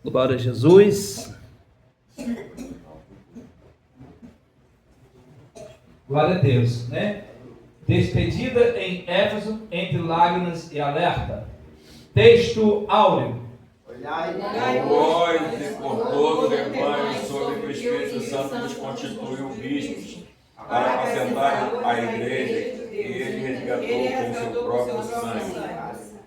Glória a Jesus. Glória a Deus, né? Despedida em Éfeso, entre lágrimas e alerta. Texto áureo. Olhai, pois, e por todo o rebanho sobre que o Espírito Santo nos constituiu bispos, para apacentar a igreja, que ele resgatou com seu próprio sangue.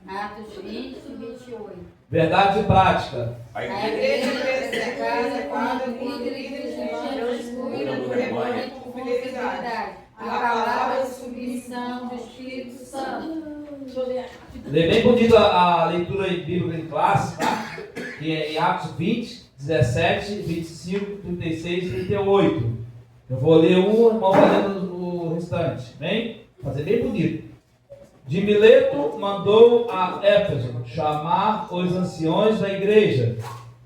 Atos 20 e 28. Verdade prática. A A igreja igreja preservada como líderes vigilantes cuida do rebanho com fidelidade. A palavra de submissão do Espírito Santo. Lê bem bonito a leitura bíblica em classe, tá? Que é em Atos 20, 17, 25, 36 e 38. Eu vou ler um, o irmão vai lendo o restante. Bem? Fazer bem bonito. De Mileto mandou a Éfeso chamar os anciões da igreja.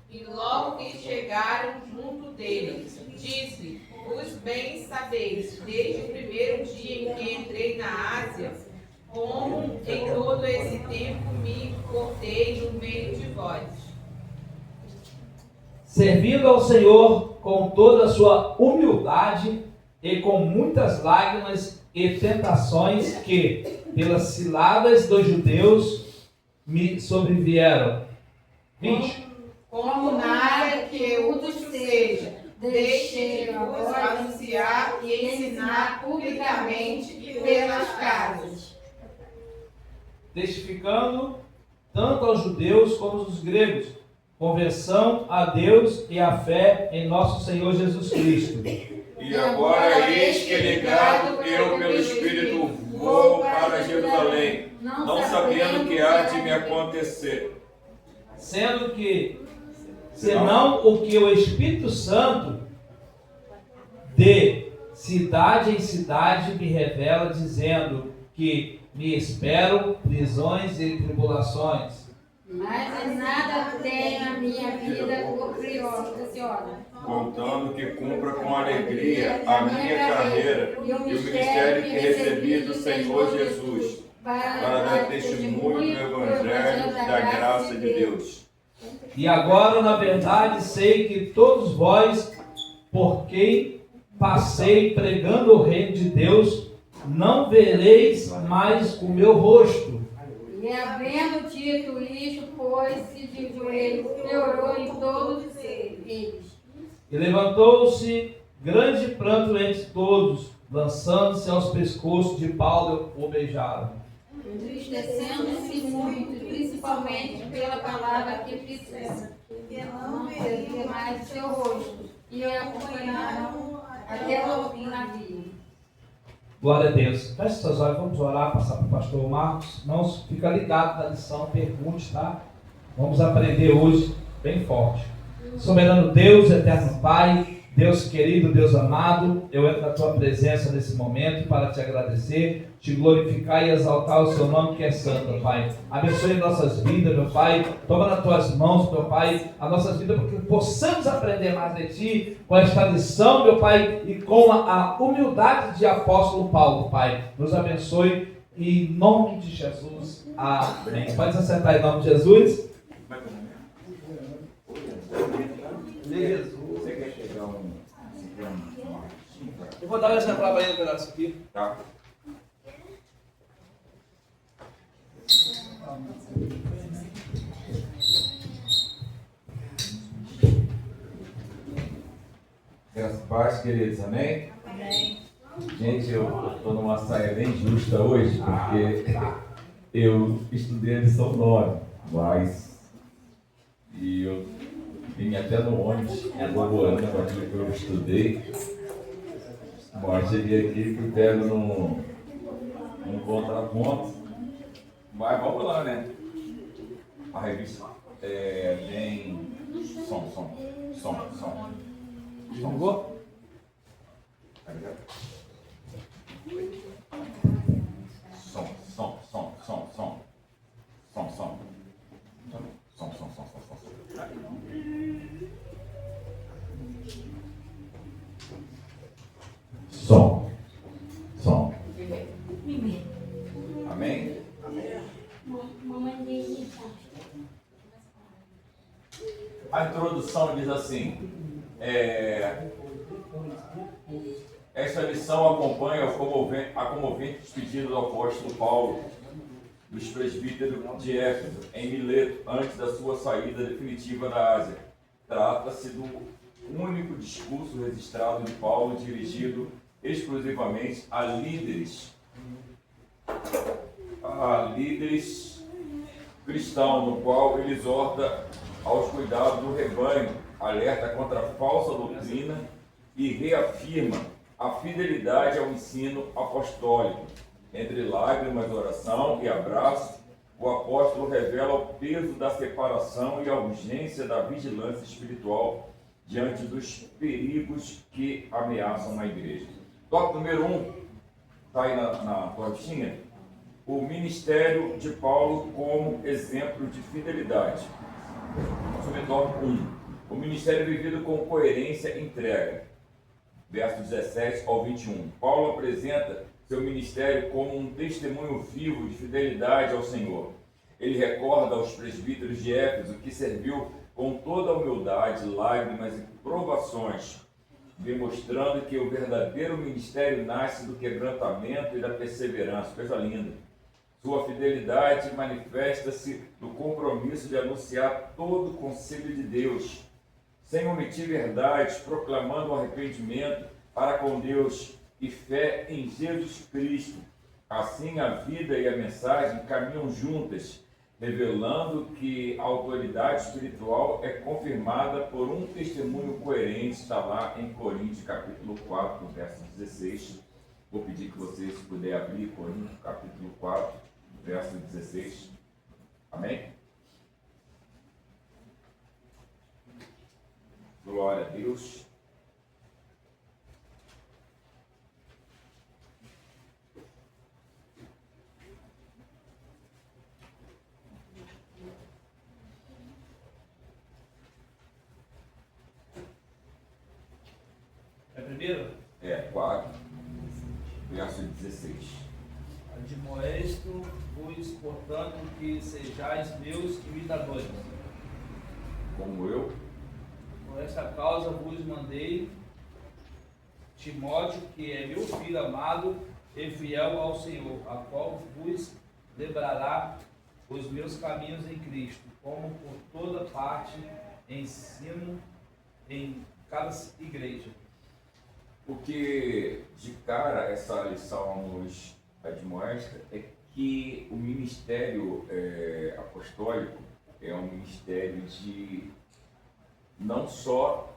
E logo que chegaram junto dele, disse: Os bem sabeis, desde o primeiro dia em que entrei na Ásia, como em todo esse tempo me portei no meio de vós. Servindo ao Senhor com toda a sua humildade e com muitas lágrimas e tentações que, pelas ciladas dos judeus, me sobrevieram. 20. Como nada que útil seja, deixe-vos anunciar e ensinar publicamente pelas casas, Testificando tanto aos judeus como aos gregos, conversão a Deus e a fé em nosso Senhor Jesus Cristo. E agora eis que ligado eu pelo Espírito vou para Jerusalém, não sabendo o que há de me acontecer. Sendo que, senão o que o Espírito Santo de cidade em cidade me revela, dizendo que me esperam prisões e tribulações. Mas em nada tenho a minha vida preciosa. Contando que cumpra com alegria a minha carreira e o ministério que recebi do Senhor Jesus, para dar testemunho do Evangelho da graça de Deus. E agora, na verdade, sei que todos vós, por quem passei pregando o reino de Deus, não vereis mais o meu rosto. E havendo dito isto, pôs-se de joelhos, chorou em todos eles. E levantou-se grande pranto entre todos, lançando-se aos pescoços de Paulo, o beijaram. Entristecendo-se muito, principalmente pela palavra que fizeram, não veria mais seu rosto, e o acompanharam até o navio. Glória a Deus. Feche seus olhos, vamos orar, passar para o pastor Marcos. Não fica ligado na lição, pergunte, tá? Vamos aprender hoje bem forte. Soberano Deus, eterno Pai, Deus querido, Deus amado, eu entro na tua presença nesse momento para te agradecer, te glorificar e exaltar o seu nome que é santo, Pai. Abençoe nossas vidas, meu Pai. Toma nas tuas mãos, meu Pai, as nossas vidas, porque possamos aprender mais de ti com esta lição, meu Pai, e com a humildade de apóstolo Paulo, Pai. Nos abençoe em nome de Jesus. Amém. Pode se sentar em nome de Jesus. Jesus. Você quer chegar Eu vou dar um exemplo para ele, pedaço aqui. Tá. Graças a paz, queridos, amém? Amém. Gente, eu estou numa saia bem justa hoje, porque eu estudei a lição 9, mas e eu vim até no ônibus, elaborando com aquilo que eu estudei. Bom, cheguei aqui que pego num contraponto, mas vamos lá, né? A revista tem som. Ligou? Tá ligado? Som. Amém? Mamãe dele. A introdução diz assim: esta lição acompanha a comovente despedida do apóstolo Paulo dos presbíteros de Éfeso, em Mileto, antes da sua saída definitiva da Ásia. Trata-se do único discurso registrado de Paulo dirigido exclusivamente a líderes cristãos, no qual ele exorta aos cuidados do rebanho, alerta contra a falsa doutrina e reafirma a fidelidade ao ensino apostólico. Entre lágrimas, oração e abraço, o apóstolo revela o peso da separação e a urgência da vigilância espiritual diante dos perigos que ameaçam a igreja. Tópico número 1, está aí na tua fichinha, o ministério de Paulo como exemplo de fidelidade. Subtópico 1, o ministério vivido com coerência e entrega. Verso 17 ao 21. Paulo apresenta seu ministério como um testemunho vivo de fidelidade ao Senhor. Ele recorda aos presbíteros de Éfeso que serviu com toda a humildade, lágrimas e provações, demonstrando que o verdadeiro ministério nasce do quebrantamento e da perseverança. Coisa linda. Sua fidelidade manifesta-se no compromisso de anunciar todo o conselho de Deus, sem omitir verdades, proclamando o arrependimento para com Deus e fé em Jesus Cristo. Assim, a vida e a mensagem caminham juntas, revelando que a autoridade espiritual é confirmada por um testemunho coerente. Está lá em Coríntios, capítulo 4, verso 16. Vou pedir que vocês puderem abrir Coríntios, capítulo 4, verso 16. Amém? Glória a Deus. É a primeira? 4, verso 16. Admoesto-vos, portanto, que sejais meus imitadores. Como eu, Por esta causa vos mandei Timóteo, que é meu filho amado e fiel ao Senhor, a qual vos lembrará os meus caminhos em Cristo, como por toda parte ensino em cada igreja. o que de cara essa lição nos admoesta é que o ministério apostólico é um ministério de não só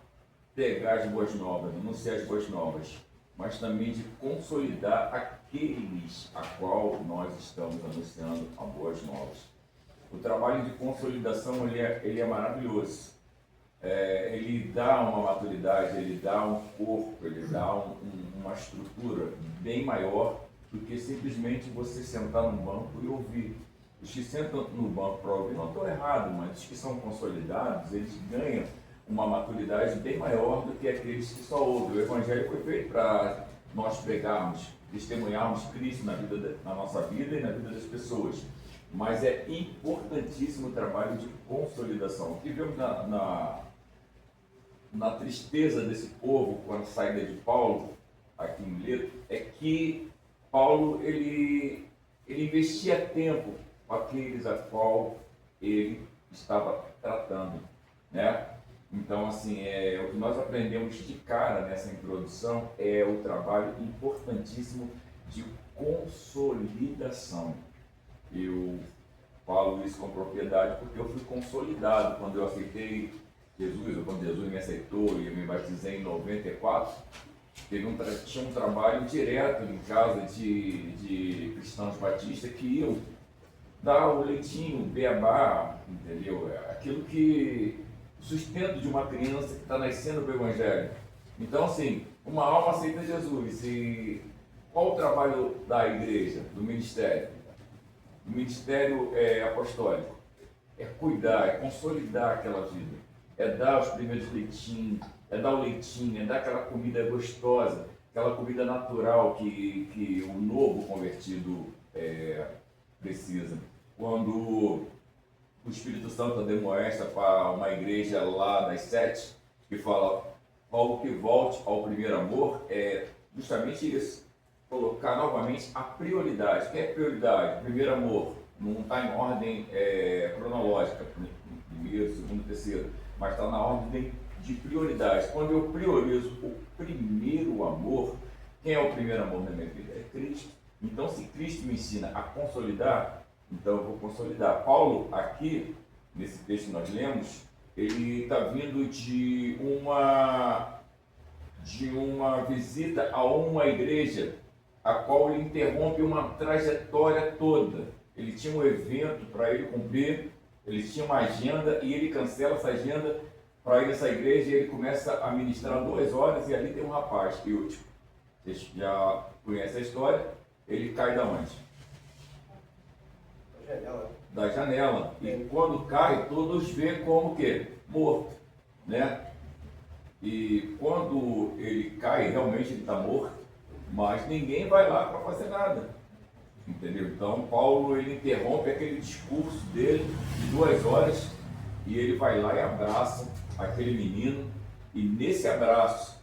pregar as boas novas, anunciar as boas novas, mas também de consolidar aqueles a qual nós estamos anunciando as boas novas. O trabalho de consolidação ele é maravilhoso. Ele dá uma maturidade, ele dá um corpo, ele dá uma estrutura bem maior do que simplesmente você sentar no banco e ouvir. Os que sentam no banco para ouvir não estão errados, mas os que são consolidados, eles ganham uma maturidade bem maior do que aqueles que só ouvem. O Evangelho foi feito para nós pregarmos, testemunharmos Cristo na nossa vida e na vida das pessoas. Mas é importantíssimo o trabalho de consolidação. O que vemos na tristeza desse povo com a saída de Paulo aqui em Mileto é que Paulo ele investia tempo com aqueles a qual ele estava tratando, né? Então, assim, o que nós aprendemos de cara nessa introdução é o trabalho importantíssimo de consolidação. Eu falo isso com propriedade porque eu fui consolidado quando eu aceitei Jesus, ou quando Jesus me aceitou e eu me batizei em 94. Tinha um trabalho direto em casa de cristãos batistas que iam dar o leitinho, o beabá, entendeu? Aquilo que sustento de uma criança que está nascendo para o Evangelho. Então, assim, uma alma aceita Jesus. E qual o trabalho da igreja, do ministério? O ministério apostólico é cuidar, é consolidar aquela vida, é dar os primeiros leitinhos, é dar o leitinho, é dar aquela comida gostosa, aquela comida natural que o novo convertido precisa. Quando o Espírito Santo admoesta para uma igreja lá das 7, que fala algo que volte ao primeiro amor, é justamente isso. Colocar novamente a prioridade. O que é prioridade? Primeiro amor. Não está em ordem cronológica, primeiro, segundo, terceiro, mas está na ordem de prioridade. Quando eu priorizo o primeiro amor, quem é o primeiro amor na minha vida? É Cristo. Então, se Cristo me ensina a consolidar, então eu vou consolidar. Paulo, aqui, nesse texto que nós lemos, ele está vindo de uma visita a uma igreja, a qual ele interrompe uma trajetória toda. Ele tinha um evento para ele cumprir, ele tinha uma agenda e ele cancela essa agenda para ir nessa igreja e ele começa a ministrar 2 horas e ali tem um rapaz, Eutico. Vocês já conhecem a história? Ele cai da onde? Da janela. E quando cai, todos veem como que? Morto, né? E quando ele cai, realmente ele está morto, mas ninguém vai lá para fazer nada. Entendeu? Então, Paulo, ele interrompe aquele discurso dele de 2 horas e ele vai lá e abraça aquele menino. E nesse abraço,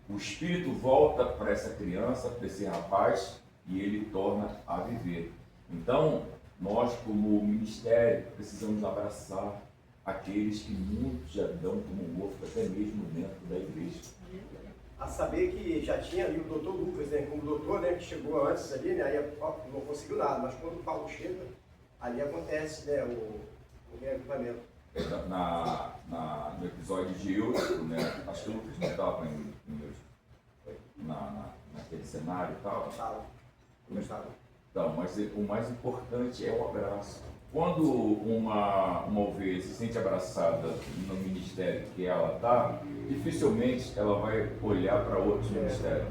o Espírito volta para essa criança, para esse rapaz, e ele torna a viver. Então, nós, como ministério, precisamos abraçar aqueles que muitos já dão como morto, até mesmo dentro da igreja. A saber que já tinha ali o doutor Lucas, né, como doutor, né, que chegou antes ali, né, aí não conseguiu nada, mas quando o Paulo chega, ali acontece, né, o reagrupamento. No episódio de Eutico, né, acho que o Lucas não estava em naquele cenário e tal. Não estava. Então, mas o mais importante é o abraço. Quando uma ovelha se sente abraçada no ministério que ela está, dificilmente ela vai olhar para outros ministérios.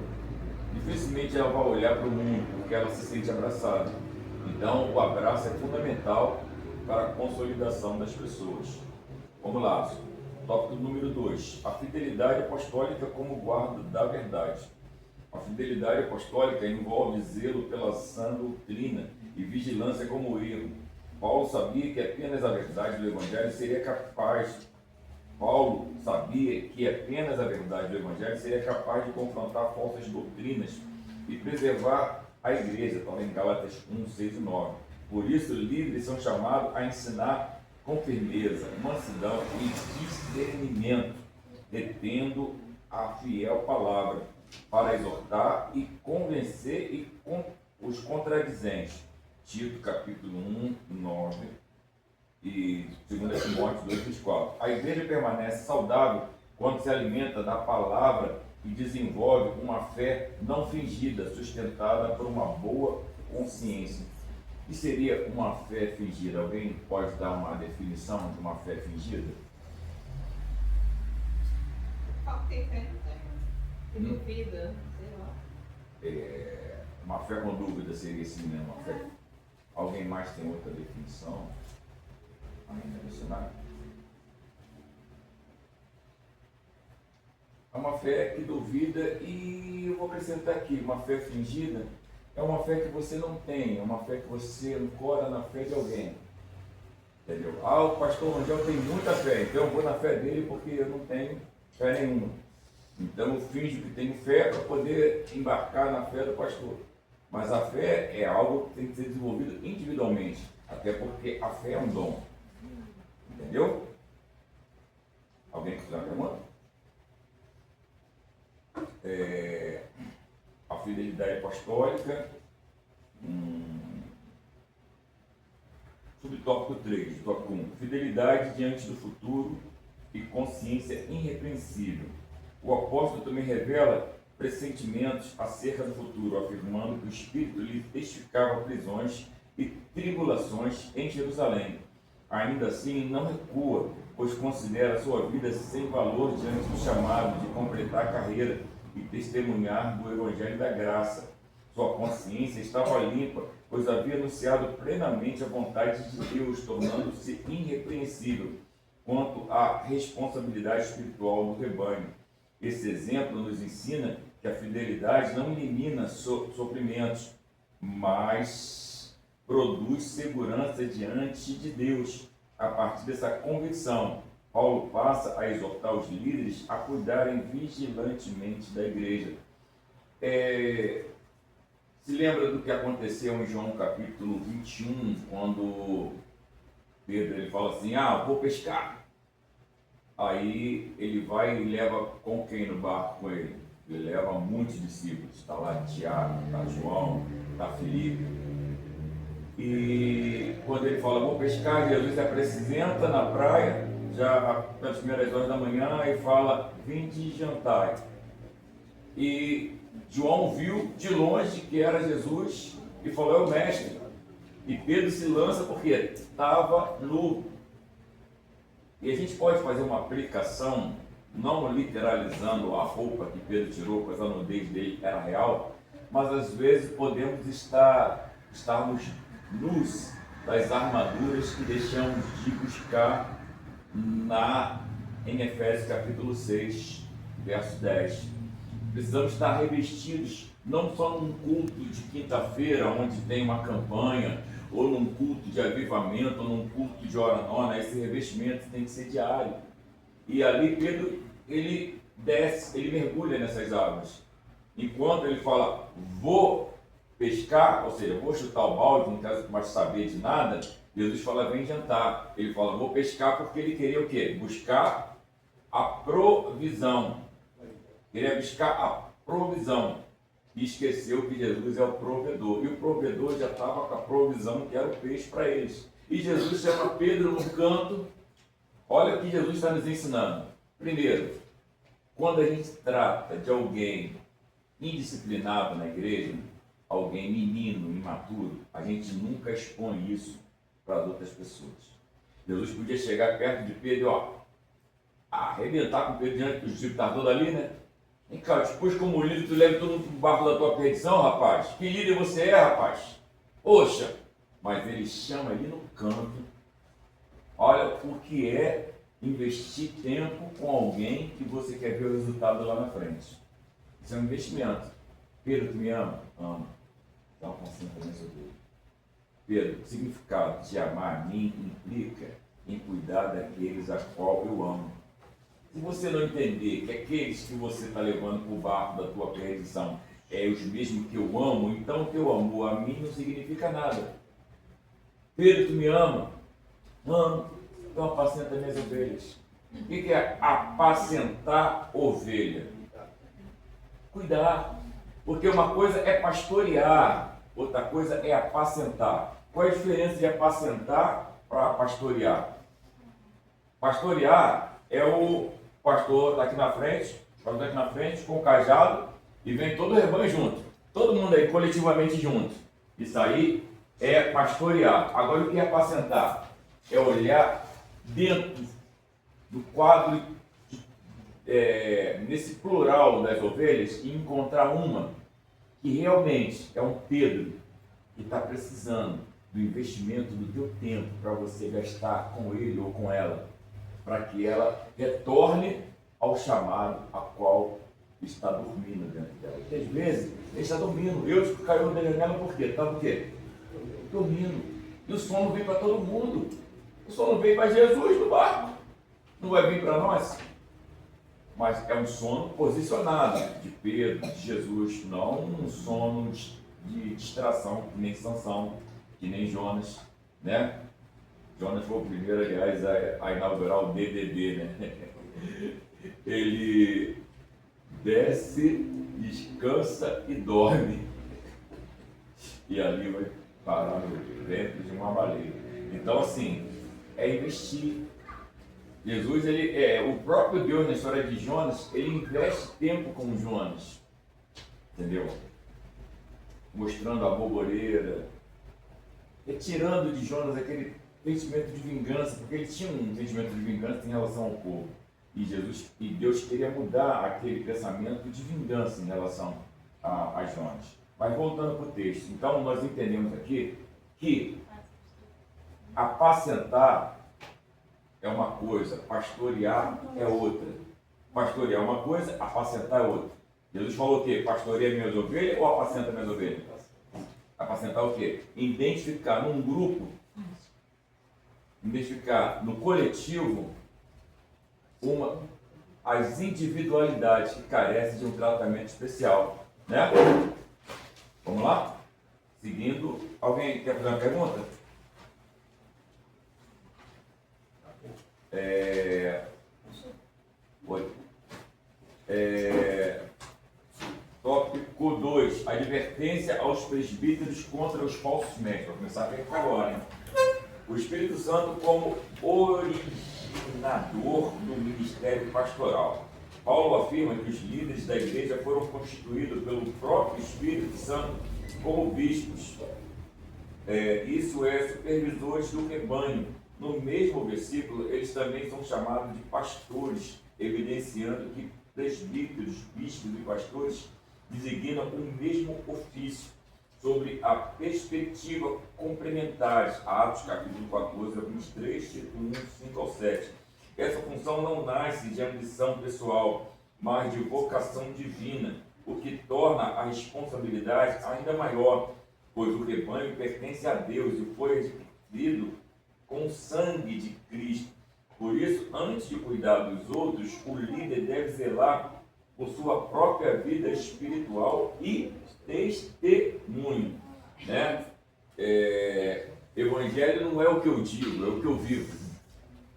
Dificilmente ela vai olhar para o mundo, porque ela se sente abraçada. Então, o abraço é fundamental para a consolidação das pessoas. Vamos lá, tópico número 2. A fidelidade apostólica como guarda da verdade. A fidelidade apostólica envolve zelo pela sã doutrina e vigilância como erro. Paulo sabia que apenas a verdade do Evangelho seria capaz. Paulo sabia que apenas a verdade do Evangelho seria capaz de confrontar falsas doutrinas e preservar a igreja, está em Gálatas 1, 6 e 9. Por isso, líderes são chamados a ensinar com firmeza, mansidão e discernimento, retendo a fiel palavra, para exortar e convencer os contradizentes. Tito, capítulo 1, 9 e 2 Timóteo 2, 24. A igreja permanece saudável quando se alimenta da palavra e desenvolve uma fé não fingida, sustentada por uma boa consciência. O que seria uma fé fingida? Alguém pode dar uma definição de uma fé fingida? Falta de fé, que duvida, sei lá. Uma fé com dúvida seria assim, né? Uma fé. Alguém mais tem outra definição? Ainda no cenário? É uma fé que duvida e eu vou acrescentar aqui, uma fé fingida é uma fé que você não tem, é uma fé que você ancora na fé de alguém. Entendeu? O pastor Rangel tem muita fé, então eu vou na fé dele porque eu não tenho fé nenhuma. Então eu finjo que tenho fé para poder embarcar na fé do pastor. Mas a fé é algo que tem que ser desenvolvido individualmente, até porque a fé é um dom. Entendeu? Alguém quiser uma pergunta? A fidelidade apostólica. Subtópico 3, tópico 1. Fidelidade diante do futuro e consciência irrepreensível. O apóstolo também revela pressentimentos acerca do futuro, afirmando que o Espírito lhe testificava prisões e tribulações em Jerusalém. Ainda assim, não recua, pois considera sua vida sem valor diante do chamado de completar a carreira e testemunhar do Evangelho da Graça. Sua consciência estava limpa, pois havia anunciado plenamente a vontade de Deus, tornando-se irrepreensível quanto à responsabilidade espiritual do rebanho. Esse exemplo nos ensina que a fidelidade não elimina sofrimentos, mas produz segurança diante de Deus. a partir dessa convicção, Paulo passa a exortar os líderes a cuidarem vigilantemente da igreja. Se lembra do que aconteceu em João capítulo 21, quando Pedro ele fala assim, vou pescar. Aí ele vai e leva com quem no barco com ele? Ele leva muitos discípulos. Está lá Tiago, está João, está Filipe. E quando ele fala, vou pescar, Jesus se apresenta na praia, já pelas primeiras horas da manhã, e fala, vinde e jantai. E João viu de longe que era Jesus e falou, é o mestre. E Pedro se lança porque estava nu. E a gente pode fazer uma aplicação, não literalizando a roupa que Pedro tirou, pois a nudez dele era real, mas às vezes podemos estarmos nus das armaduras que deixamos de buscar em Efésios capítulo 6, verso 10. Precisamos estar revestidos, não só num culto de quinta-feira, onde tem uma campanha, ou num culto de avivamento, ou num culto de hora nona. Esse revestimento tem que ser diário. E ali Pedro, ele desce, ele mergulha nessas águas. Enquanto ele fala, vou pescar, ou seja, vou chutar o balde, não quero mais saber de nada, Jesus fala, vem jantar. Ele fala, vou pescar porque ele queria o quê? Buscar a provisão. Queria buscar a provisão. E esqueceu que Jesus é o provedor. E o provedor já estava com a provisão, que era o peixe para eles. E Jesus chama Pedro no canto. Olha o que Jesus está nos ensinando. Primeiro, quando a gente trata de alguém indisciplinado na igreja, alguém menino, imaturo, a gente nunca expõe isso para as outras pessoas. Jesus podia chegar perto de Pedro e arrebentar com Pedro diante dos discípulos, está todo ali, né? Vem cá, eu te pus como líder, tu leva todo mundo para o barco da tua perdição, rapaz. Que líder você é, rapaz? Poxa! Mas ele chama ali no canto. Olha o que é investir tempo com alguém que você quer ver o resultado lá na frente. Isso é um investimento. Pedro, tu me ama? Amo. Dá uma consciência também sobre ele. Pedro, o significado de amar a mim implica em cuidar daqueles a qual eu amo. Se você não entender que aqueles que você está levando para o barco da tua perdição é os mesmos que eu amo, então o teu amor a mim não significa nada. Pedro, tu me ama? Amo. Então apacenta minhas ovelhas. O que é apacentar ovelha? Cuidar. Porque uma coisa é pastorear, outra coisa é apacentar. Qual é a diferença de apacentar para pastorear? Pastorear é o pastor está aqui na frente, com o cajado, e vem todo o rebanho junto. Todo mundo aí coletivamente junto. Isso aí é pastorear. Agora o que é apacentar? É olhar dentro do quadro, nesse plural das ovelhas, e encontrar uma que realmente é um Pedro que está precisando do investimento do teu tempo para você gastar com ele ou com ela, para que ela retorne ao chamado a qual está dormindo dentro dela. Porque às vezes ele está dormindo. Eu caiu da janela por quê? Estava o quê? Dormindo. E o sono veio para todo mundo. O sono veio para Jesus no barco. Não vai vir para nós? Mas é um sono posicionado de Pedro, de Jesus, não um sono de distração, que nem Sansão, que nem Jonas, né? Jonas foi o primeiro, aliás, a inaugurar o DDD, né? Ele desce, descansa e dorme. E ali vai parar dentro de uma baleia. Então, assim, é investir. Jesus, o próprio Deus, na história de Jonas, ele investe tempo com Jonas. Entendeu? Mostrando a boboreira, retirando de Jonas aquele sentimento de vingança, porque ele tinha um sentimento de vingança em relação ao povo. E Deus queria mudar aquele pensamento de vingança em relação a Jonas. Mas voltando para o texto, então nós entendemos aqui que apacentar é uma coisa, pastorear é outra. Pastorear é uma coisa, apacentar é outra. Jesus falou o quê? Pastoreia minhas ovelhas ou apacenta minhas ovelhas? Apacentar o quê? Identificar num grupo identificar no coletivo as individualidades que carecem de um tratamento especial, né? Vamos lá? Seguindo, alguém quer fazer uma pergunta? Oi. Tópico 2. Advertência aos presbíteros contra os falsos mestres. Vou começar aqui agora, hein? O Espírito Santo como originador do ministério pastoral. Paulo afirma que os líderes da igreja foram constituídos pelo próprio Espírito Santo como bispos. Isso é, supervisores do rebanho. No mesmo versículo, eles também são chamados de pastores, evidenciando que presbíteros, bispos e pastores designam o mesmo ofício, sobre a perspectiva complementares, Atos capítulo 14 ao 23, título 1, 5 ao 7. Essa função não nasce de ambição pessoal, mas de vocação divina, o que torna a responsabilidade ainda maior, pois o rebanho pertence a Deus e foi adquirido com o sangue de Cristo. Por isso, antes de cuidar dos outros, o líder deve zelar por sua própria vida espiritual e testemunho, né? Evangelho não é o que eu digo, é o que eu vivo,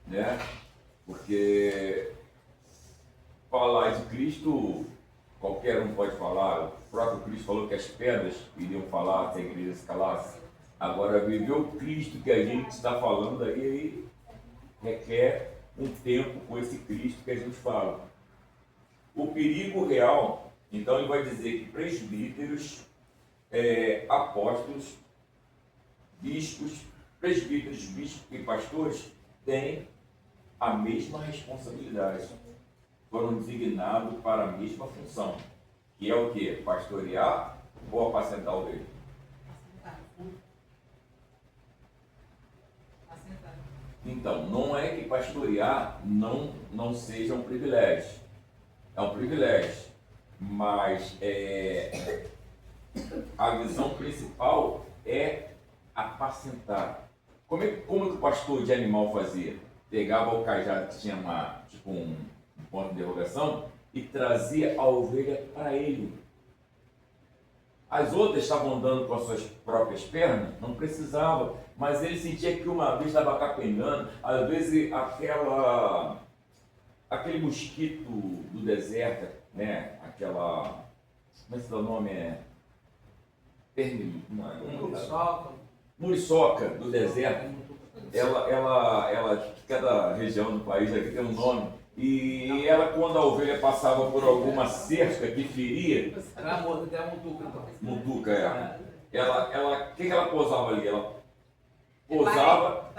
né? Porque falar de Cristo, qualquer um pode falar. O próprio Cristo falou que as pedras iriam falar se a igreja se calasse. Agora, viver o Cristo que a gente está falando aí requer um tempo com esse Cristo que a gente fala. O perigo real, então ele vai dizer que presbíteros, apóstolos, bispos, presbíteros, bispos e pastores têm a mesma responsabilidade. Foram designados para a mesma função, que é o quê? Pastorear ou apacentar o ovelha? Então, não é que pastorear não seja um privilégio. É um privilégio, mas a visão principal é apacentar. Como é que o pastor de animal fazia? Pegava o cajado que tinha um ponto de interrogação e trazia a ovelha para ele. As outras estavam andando com as suas próprias pernas, não precisava, mas ele sentia que uma vez estava capengando, às vezes aquele mosquito do deserto, né? Como é que é o nome? Muriçoca do deserto. Cada região do país aqui tem um nome. E ela, quando a ovelha passava por alguma cerca que feria... Era até a mutuca, então. Mutuca, o que ela posava ali? Ela posava...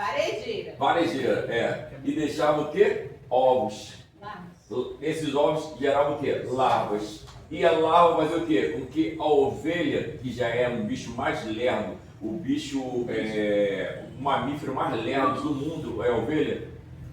Varejeira, E deixava o quê? Ovos. Esses ovos geravam o quê? Larvas. E a larva fazia o quê? Com que a ovelha, que já é um bicho mais lerdo, o mamífero mais lerdo do mundo é a ovelha,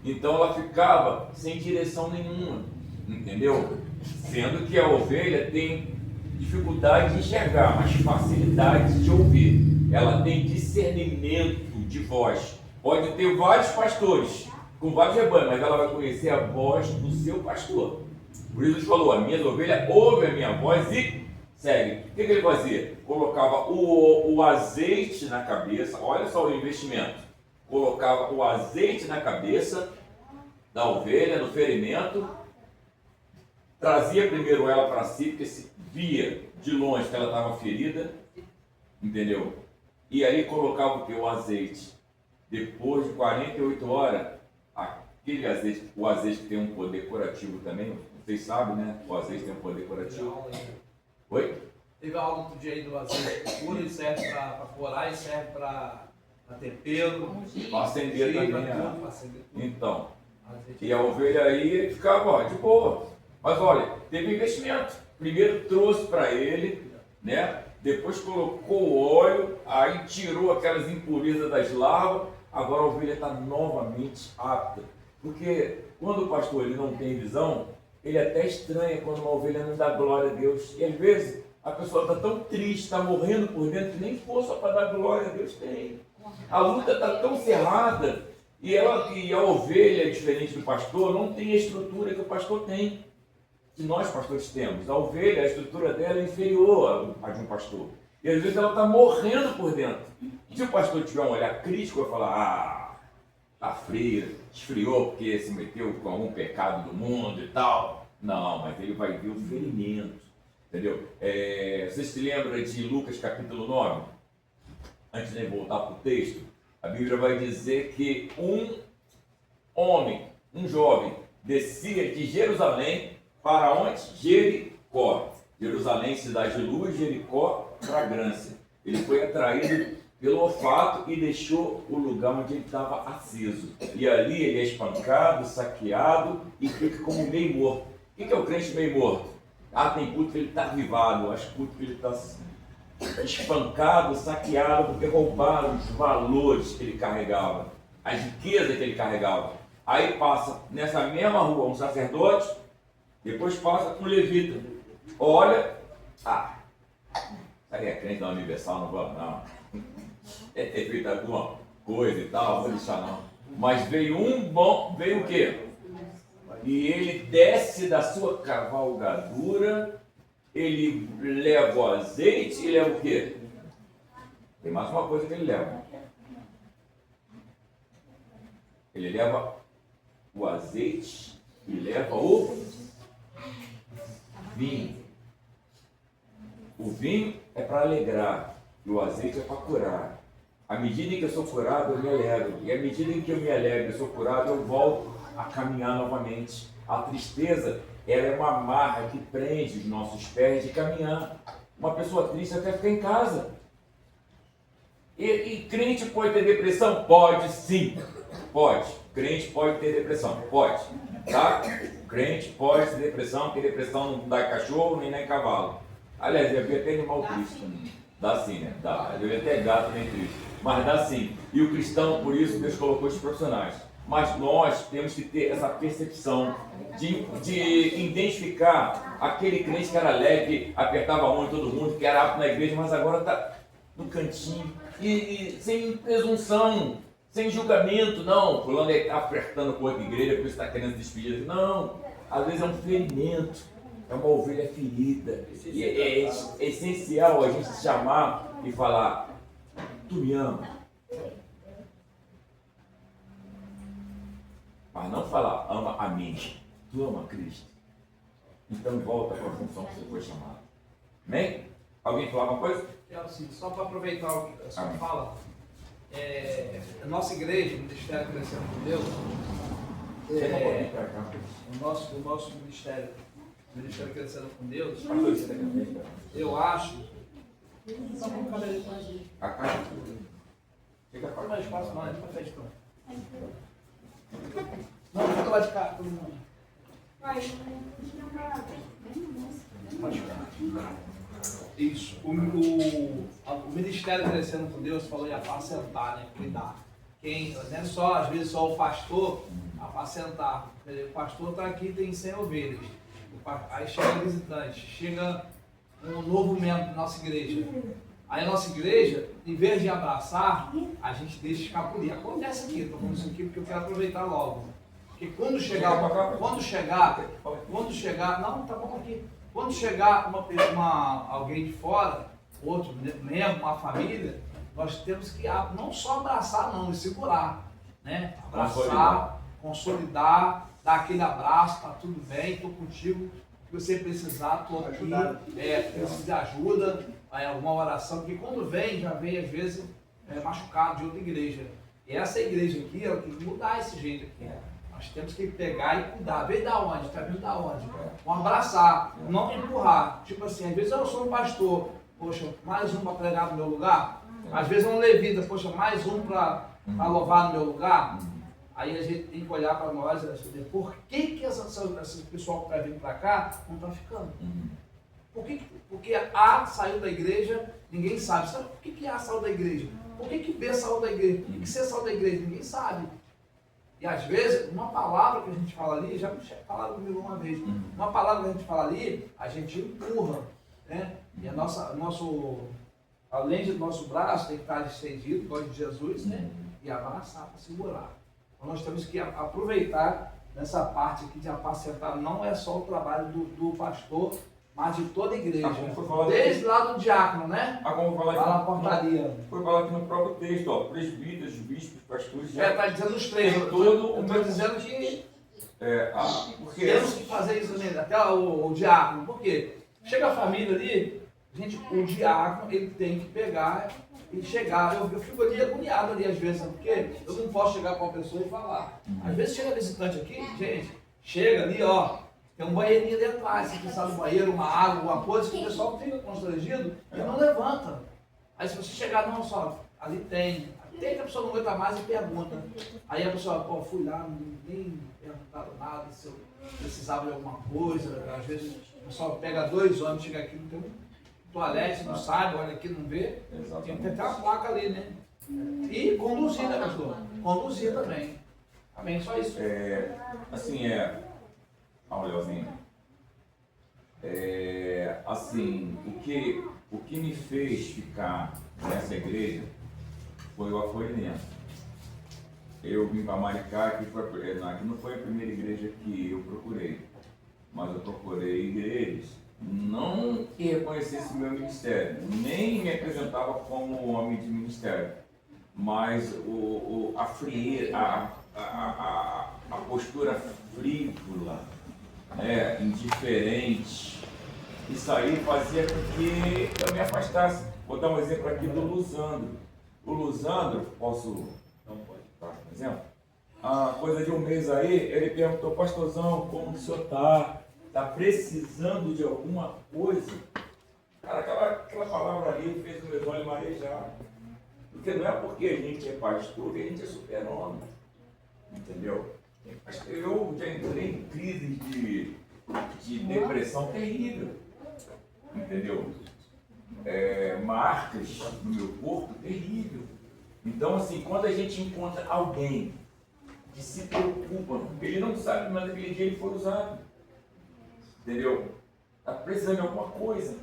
então ela ficava sem direção nenhuma, entendeu? Sendo que a ovelha tem dificuldade de enxergar, mas facilidade de ouvir. Ela tem discernimento de voz. Pode ter vários pastores com vários rebanhos, mas ela vai conhecer a voz do seu pastor. Por isso ele falou, a minha ovelha ouve a minha voz e segue. O que ele fazia? Colocava o azeite na cabeça, olha só o investimento. Colocava o azeite na cabeça da ovelha, no ferimento, trazia primeiro ela para si, porque se via de longe que ela estava ferida, entendeu? E aí colocava o que? O azeite. Depois de 48 horas, aquele azeite, o azeite tem um poder curativo também, vocês sabem, né? O azeite tem um poder curativo. Oi? Teve algo outro dia aí do azeite puro e serve para corar e serve para tempero. Para acender também. Tudo. Então, e a ovelha aí ficava de boa. Mas olha, teve investimento. Primeiro trouxe para ele, né? Depois colocou o óleo, aí tirou aquelas impurezas das larvas. Agora a ovelha está novamente apta. Porque quando o pastor ele não tem visão, ele até estranha quando uma ovelha não dá glória a Deus. E às vezes a pessoa está tão triste, está morrendo por dentro, que nem força para dar glória a Deus tem. A luta está tão cerrada E a ovelha, diferente do pastor, não tem a estrutura que o pastor tem, que nós pastores temos. A ovelha, a estrutura dela é inferior à de um pastor. E às vezes ela está morrendo por dentro. Se o pastor tiver um olhar crítico, vai falar, tá frio, esfriou porque se meteu com algum pecado do mundo e tal. Não, mas ele vai ver o ferimento, entendeu? Vocês se lembram de Lucas capítulo 9? Antes de voltar para o texto, a Bíblia vai dizer que um homem, um jovem, descia de Jerusalém para onde? Jericó. Jerusalém, cidade de luz, Jericó, fragrância. Ele foi atraído pelo olfato e deixou o lugar onde ele estava aceso. E ali ele é espancado, saqueado e fica como meio morto. O que é o crente meio morto? Tem culto que ele está avivado, acho culto que ele está espancado, saqueado, porque roubaram os valores que ele carregava, a riqueza que ele carregava. Aí passa nessa mesma rua um sacerdote, depois passa um levita. Olha, aí é crente da Universal, não vou não. É ter feito alguma coisa e tal, vou deixar não. Mas veio veio o quê? E ele desce da sua cavalgadura, ele leva o azeite e leva o quê? Tem mais uma coisa que ele leva. Ele leva o azeite e leva o vinho. O vinho é para alegrar e o azeite é para curar. À medida em que eu sou curado, eu me alegro. E à medida em que eu me alegro e sou curado, eu volto a caminhar novamente. A tristeza, ela é uma amarra que prende os nossos pés de caminhar. Uma pessoa triste até ficar em casa. E crente pode ter depressão? Pode sim. Pode. Crente pode ter depressão? Pode. Tá? Crente pode ter depressão, porque depressão não dá em cachorro nem dá em cavalo. Aliás, eu vi até animal triste. Dá sim, né? Dá. Eu vi até gato nem triste. Mas dá sim. E o cristão, por isso, Deus colocou os profissionais. Mas nós temos que ter essa percepção de identificar aquele crente que era leve, apertava a mão de todo mundo, que era apto na igreja, mas agora está no cantinho. E sem presunção, sem julgamento, não. Fulano está apertando com outra igreja, por isso está querendo despedir. Não. Às vezes é um ferimento, é uma ovelha ferida. E é essencial a gente chamar e falar: tu me ama. Mas não falar, ama a mim, tu ama a Cristo. Então volta para a função que você foi chamado. Amém? Alguém falar uma coisa? Assim, só para aproveitar o que a senhora fala, a nossa igreja, o Ministério Crescendo com Deus, o nosso ministério, o Ministério Crescendo com Deus, eu acho. A caixa. Fica mais espaço, não, fica frente, não, fica lá de cá, todo mundo. Isso. O Ministério Crescendo com Deus falou em apacentar, né? Cuidar. Não é só, às vezes, só o pastor apacentar. O pastor está aqui, tem 100 ovelhas. Aí chega visitante, chega um novo membro da nossa igreja. Aí a nossa igreja, em vez de abraçar, a gente deixa escapulir. Acontece aqui, estou falando isso aqui porque eu quero aproveitar logo. Porque quando chegar, não, tá bom aqui. Quando chegar alguém de fora, outro membro, uma família, nós temos que não só abraçar, não, e segurar, né? Abraçar, consolidar, dar aquele abraço, tá tudo bem, estou contigo, se você precisar, estou aqui, precisa de ajuda, alguma oração, porque quando já vem às vezes machucado de outra igreja. E essa igreja aqui, ela tem que mudar esse jeito aqui. Nós temos que pegar e cuidar. Veio da onde? Está vindo da onde? Vamos abraçar, não empurrar. Tipo assim, às vezes eu sou um pastor, poxa, mais um para pregar no meu lugar. Às vezes é um levita, poxa, mais um para louvar no meu lugar. Aí a gente tem que olhar para nós e saber por que esse pessoal que está vindo para cá não está ficando. Porque A saiu da igreja, ninguém sabe. Sabe por que A saiu da igreja? Por que B saiu da igreja? Por que C saiu da igreja? Ninguém sabe. E às vezes, uma palavra que a gente fala ali, já falaram comigo uma vez, uma palavra que a gente fala ali, a gente empurra, né? E além do nosso braço, tem que estar estendido, igual de Jesus, né? E abraçar para segurar. Nós temos que aproveitar nessa parte aqui de apacentar, não é só o trabalho do pastor, mas de toda a igreja. Desde lá do diácono, né? Como falar lá na portaria. Foi falar aqui no próprio texto, ó, presbíteros, bispos, pastores. Está dizendo os três. Eu estou dizendo que porque temos que fazer isso também, até o diácono. Por quê? Chega a família ali, gente, o diácono ele tem que pegar e chegar. Eu fico ali agoniado ali às vezes, porque eu não posso chegar com uma pessoa e falar. Às vezes chega visitante aqui, gente, chega ali, ó, tem um banheirinho ali atrás, se precisar do banheiro, uma água, alguma coisa, que o pessoal fica constrangido e não levanta. Aí se você chegar, não, só, ali tem que a pessoa não aguenta mais e pergunta. Aí a pessoa, pô, fui lá, ninguém perguntaram nada, se eu precisava de alguma coisa. Às vezes o pessoal pega 2 ônibus, chega aqui, não tem um toalete, não sabe, olha aqui, não vê. Tem que ter uma placa ali, né? E conduzir, né, pastor? Conduzir também. Amém, só isso. Olha, Leozinho. Assim, o que me fez ficar nessa igreja foi o acolhimento. Eu vim para Maricá, aqui não foi a primeira igreja que eu procurei, mas eu procurei igrejas não que reconhecesse o meu ministério, nem me apresentava como homem de ministério, mas a frieza, a postura frívola, indiferente, isso aí fazia com que eu me afastasse. Vou dar um exemplo aqui do Lusandro. O Lusandro, posso dar um exemplo? Coisa de um mês aí, ele perguntou: pastorzão, como o senhor está? Está precisando de alguma coisa? Cara, aquela palavra ali fez o meu olho marejar. Porque não é porque a gente é pastor que a gente é super-homem. Entendeu? Eu já entrei em crise de depressão terrível. Entendeu? Marcas no meu corpo terrível. Então, assim, quando a gente encontra alguém que se preocupa, ele não sabe, mas naquele dia ele foi usado. Entendeu? Está precisando de alguma coisa.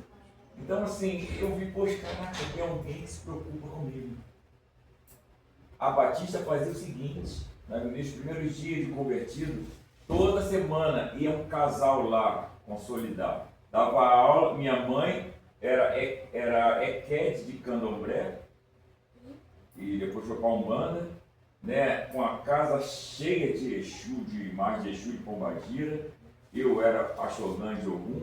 Então, assim, eu vi, poxa, caraca, tem alguém que se preocupa comigo. A Batista fazia o seguinte: nos meus primeiros dias de convertido, toda semana ia um casal lá consolidado. Dava aula, minha mãe era equete de candomblé, e depois foi para Umbanda, né, com a casa cheia de Exu, de imagem de Exu de Pombagira. Eu era Axogã de Ogum,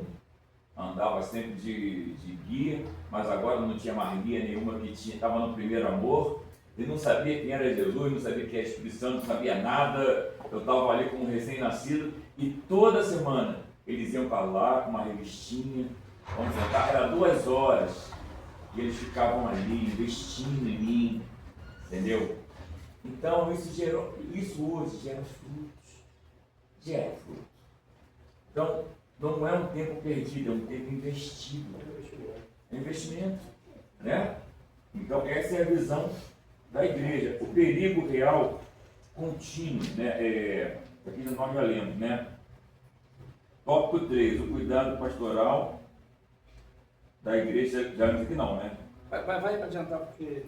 andava sempre de guia, mas agora não tinha mais guia nenhuma, que estava no primeiro amor. Ele não sabia quem era Jesus, não sabia quem era Espírito Santo, não sabia nada. Eu estava ali como um recém-nascido e toda semana eles iam para lá com uma revistinha, vamos sentar, era 2 horas e eles ficavam ali investindo em mim, entendeu? Então isso hoje gera frutos, Então não é um tempo perdido, é um tempo investido, é investimento, né? Então essa é a visão da igreja, o perigo real contínuo, né? Aqui nós já lemos, né? Tópico 3, o cuidado pastoral da igreja, já não que não, né? Vai adiantar, porque...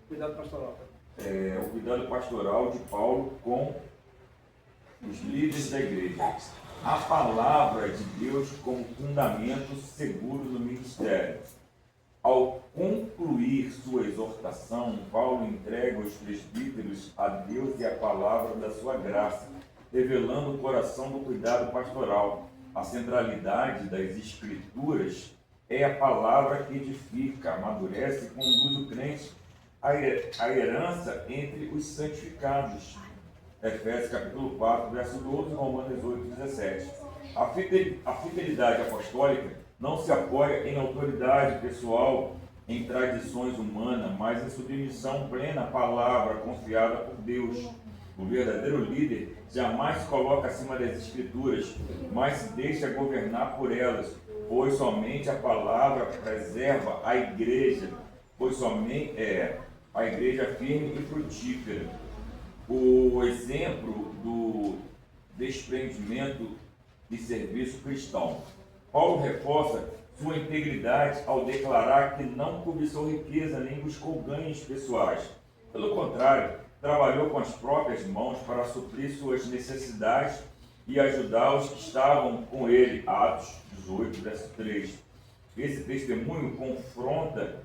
Cuidado pastoral. O cuidado pastoral de Paulo com os líderes da igreja. A palavra de Deus como fundamento seguro no ministério. Ao concluir sua exortação, Paulo entrega os presbíteros a Deus e a palavra da sua graça, revelando o coração do cuidado pastoral. A centralidade das Escrituras é a palavra que edifica, amadurece e conduz o crente à herança entre os santificados. Efésios capítulo 4, verso 12, Romanos 8, 17. A fidelidade apostólica não se apoia em autoridade pessoal, em tradições humanas, mas em submissão plena à palavra confiada por Deus. O verdadeiro líder jamais se coloca acima das Escrituras, mas se deixa governar por elas, pois somente a palavra preserva a igreja, pois somente a igreja firme e frutífera. O exemplo do desprendimento de serviço cristão. Paulo reforça sua integridade ao declarar que não cobiçou riqueza nem buscou ganhos pessoais. Pelo contrário, trabalhou com as próprias mãos para suprir suas necessidades e ajudar os que estavam com ele. Atos 18, verso 3. Esse testemunho confronta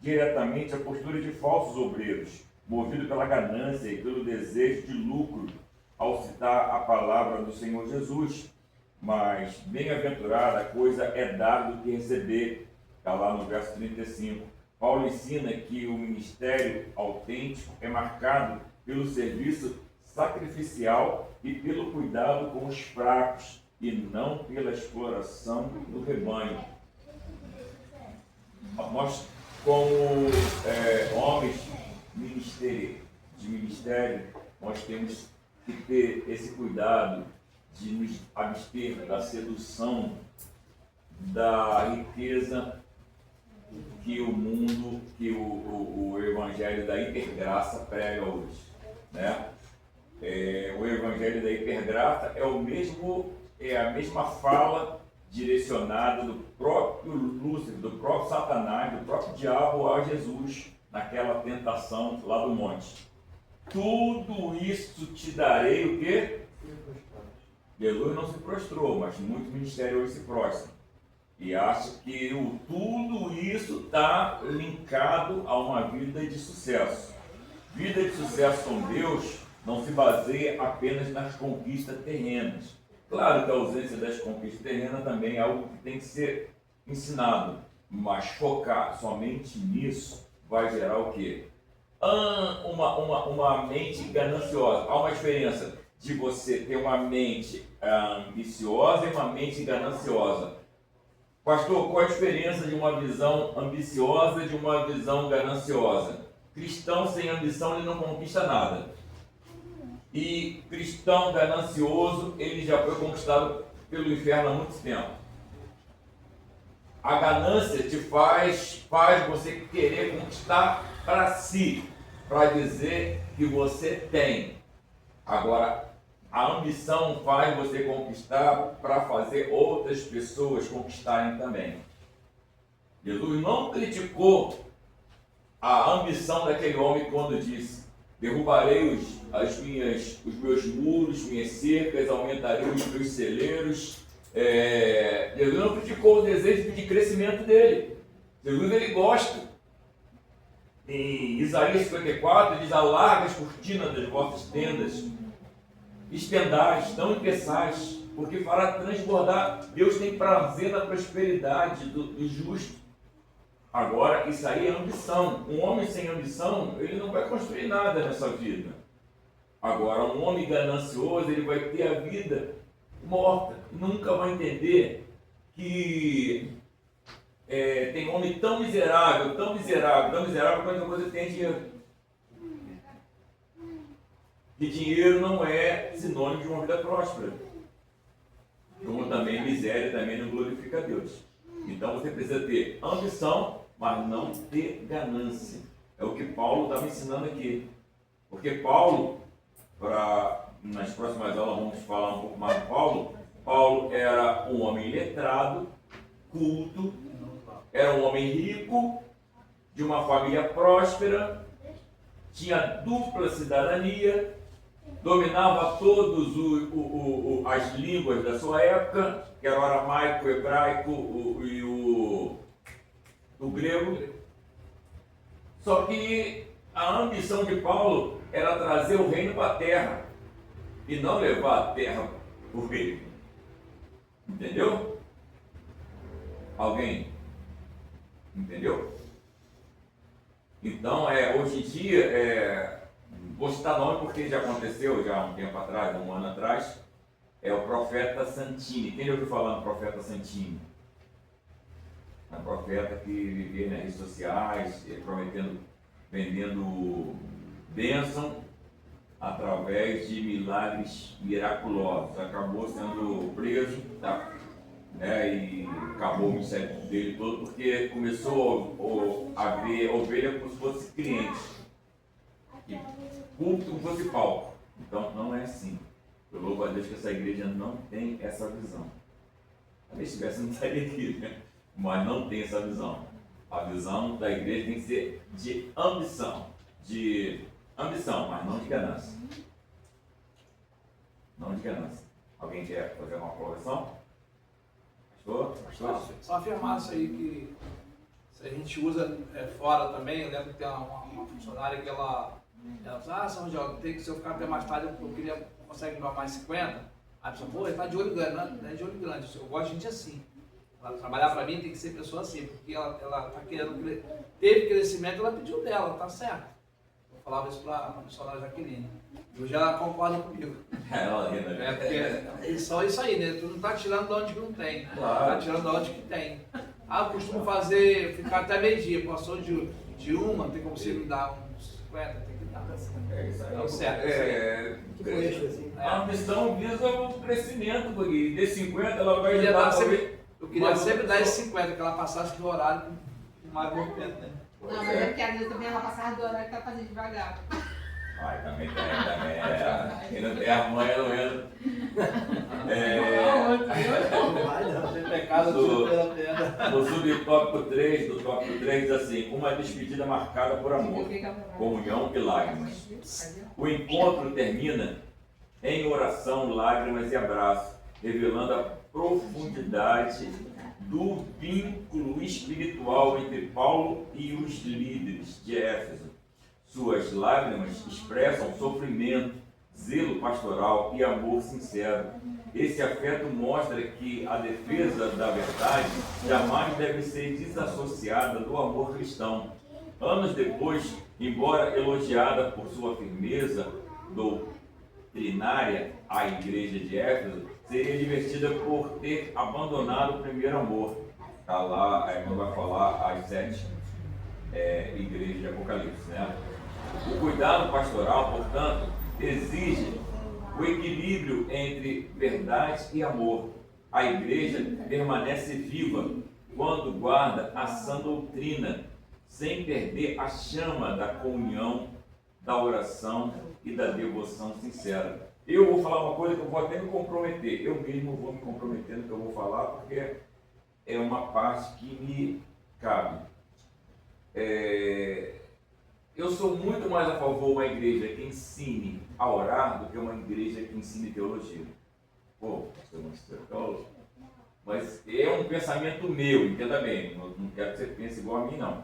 diretamente a postura de falsos obreiros, movido pela ganância e pelo desejo de lucro, ao citar a palavra do Senhor Jesus. Mas bem-aventurada coisa é dar do que receber. Está lá no verso 35. Paulo ensina que o ministério autêntico é marcado pelo serviço sacrificial e pelo cuidado com os fracos, e não pela exploração do rebanho. Nós, como homens de ministério, nós temos que ter esse cuidado de nos abster da sedução, da riqueza que o mundo, que o evangelho da hipergraça prega hoje, né? O evangelho da hipergraça é a mesma fala direcionada do próprio Lúcifer, do próprio Satanás, do próprio diabo a Jesus naquela tentação lá do monte. Tudo isso te darei o quê? Jesus não se prostrou, mas muitos ministérios hoje se prostram. E acha que tudo isso está linkado a uma vida de sucesso. Vida de sucesso com Deus não se baseia apenas nas conquistas terrenas. Claro que a ausência das conquistas terrenas também é algo que tem que ser ensinado, mas focar somente nisso vai gerar o quê? Uma mente gananciosa. Há uma diferença de você ter uma mente ambiciosa e uma mente gananciosa. Pastor, qual a diferença de uma visão ambiciosa e de uma visão gananciosa? Cristão sem ambição, ele não conquista nada. E cristão ganancioso, ele já foi conquistado pelo inferno há muito tempo. A ganância te faz você querer conquistar para si, para dizer que você tem. Agora, a ambição faz você conquistar para fazer outras pessoas conquistarem também. Jesus não criticou a ambição daquele homem quando disse: derrubarei os meus muros, minhas cercas, aumentarei os meus celeiros. Jesus não criticou o desejo de crescimento dele. Jesus, ele gosta. Em Isaías 54 diz: alarga as cortinas das vossas tendas, estendais, não empeçais, porque fará transbordar. Deus tem prazer na prosperidade do justo. Agora, isso aí é ambição. Um homem sem ambição, ele não vai construir nada nessa vida. Agora, um homem ganancioso, ele vai ter a vida morta. Nunca vai entender que tem homem tão miserável, quando você tem dinheiro. E dinheiro não é sinônimo de uma vida próspera. Como também miséria também não glorifica a Deus. Então você precisa ter ambição, mas não ter ganância. É o que Paulo está me ensinando aqui. Porque Paulo, nas próximas aulas vamos falar um pouco mais de Paulo. Paulo era um homem letrado, culto, era um homem rico, de uma família próspera, tinha dupla cidadania, dominava todas as línguas da sua época, que era o aramaico, o hebraico e o grego. Só que a ambição de Paulo era trazer o reino para a terra e não levar a terra para o reino. Entendeu? Alguém? Entendeu? Então, hoje em dia, vou citar nome porque já aconteceu já há um tempo atrás, um ano atrás, é o profeta Santini. Quem já ouviu falar do profeta Santini? É um profeta que vivia nas redes sociais, vendendo bênção através de milagres miraculosos. Acabou sendo preso, tá? E acabou o ministério dele todo porque começou a ver ovelha como se fosse cliente. E culto como se fosse palco. Então não é assim. Eu louvo a Deus que essa igreja não tem essa visão. Talvez tivesse, não estaria aqui, né? Mas não tem essa visão. A visão da igreja tem que ser de ambição. De Ambição, mas não de ganância. Não de ganância. Alguém quer fazer uma colocação? Pastor? Só afirmar isso aí, que se a gente usa fora também, eu lembro que tem uma funcionária que ela fala, São João, tem que se eu ficar até mais tarde, eu queria consegue me dar mais 50. A pessoa, pô, ele tá de olho grande, não é de olho grande. Eu gosto de gente assim. Ela trabalhar para mim tem que ser pessoa assim, porque ela tá querendo, teve crescimento, ela pediu dela, tá certo. Eu falava isso para a missionária Jaqueline. E hoje ela concorda comigo. Ela ri, né? Porque eles são isso aí, né? Tu não tá tirando de onde que não tem. Claro. Tá tirando de onde que tem. Eu costumo ficar até meio-dia. Passou de uma, tem como você me dar uns 50, tem que dar. É isso aí. Então, certo. A ambição visa o crescimento, porque de 50 ela vai ajudar Eu queria sempre dar esses 50, que ela passasse do horário com mais movimento, né? Não, mas é porque às vezes também ela passava do horário que ela fazia devagar. Ai, também. Quem não tem a mãe, ela não entra. No subtópico 3, do tópico 3, diz assim: uma despedida marcada por amor, comunhão e lágrimas. O encontro termina em oração, lágrimas e abraço, revelando a profundidade do vínculo espiritual entre Paulo e os líderes de Éfeso. Suas lágrimas expressam sofrimento, zelo pastoral e amor sincero. Esse afeto mostra que a defesa da verdade jamais deve ser desassociada do amor cristão. Anos depois, embora elogiada por sua firmeza doutrinária, a igreja de Éfeso seria divertida por ter abandonado o primeiro amor. Está lá, a irmã vai falar as 7 igrejas de Apocalipse, né? O cuidado pastoral, portanto, exige o equilíbrio entre verdade e amor. A igreja permanece viva quando guarda a sã doutrina, sem perder a chama da comunhão, da oração e da devoção sincera. Eu vou falar uma coisa que eu vou até me comprometer. Eu mesmo vou me comprometer no que eu vou falar, porque é uma parte que me cabe. Eu sou muito mais a favor de uma igreja que ensine a orar do que uma igreja que ensine teologia. Pô, eu não sou teólogo. Mas é um pensamento meu, entenda bem. Não quero que você pense igual a mim, não.